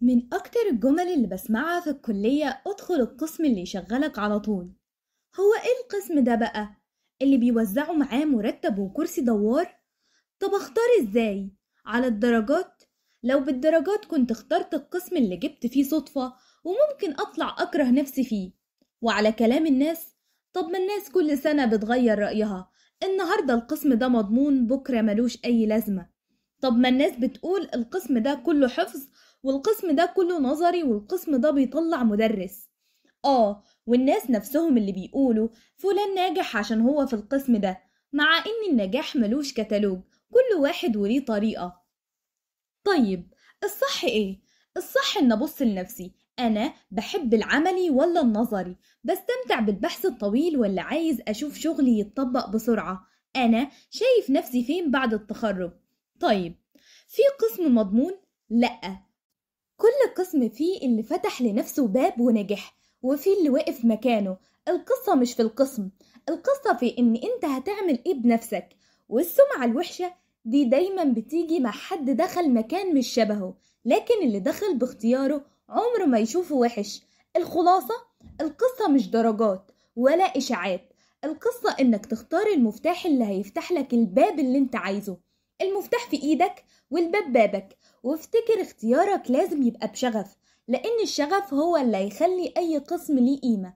من أكتر الجمل اللي بسمعها في الكلية ادخل القسم اللي يشغلك على طول. هو ايه القسم ده بقى؟ اللي بيوزعوا معاه مرتب وكرسي دوار؟ طب اختار ازاي؟ على الدرجات؟ لو بالدرجات كنت اخترت القسم اللي جبت فيه صدفة وممكن اطلع اكره نفسي فيه. وعلى كلام الناس، طب ما الناس كل سنة بتغير رأيها. النهاردة القسم ده مضمون، بكرة ملوش اي لازمة. طب ما الناس بتقول القسم ده كله حفظ، والقسم ده كله نظري، والقسم ده بيطلع مدرس. والناس نفسهم اللي بيقولوا فلان ناجح عشان هو في القسم ده، مع ان النجاح ملوش كتالوج، كل واحد وليه طريقة. طيب، الصح ايه؟ الصح ان ابص لنفسي، انا بحب العملي ولا النظري؟ بستمتع بالبحث الطويل ولا عايز اشوف شغلي يتطبق بسرعة؟ انا شايف نفسي فين بعد التخرج؟ طيب، في قسم مضمون؟ لأ. كل قسم فيه اللي فتح لنفسه باب ونجح، وفيه اللي وقف مكانه. القصة مش في القسم، القصة في ان انت هتعمل ايه بنفسك. والسمعة الوحشة دي دايما بتيجي مع حد دخل مكان مش شبهه، لكن اللي دخل باختياره عمره ما يشوفه وحش. الخلاصة، القصة مش درجات ولا إشاعات. القصة انك تختار المفتاح اللي هيفتح لك الباب اللي انت عايزه. المفتاح في ايدك والباب بابك. وافتكر اختيارك لازم يبقى بشغف، لأن الشغف هو اللي هيخلي أي قسم ليه قيمة.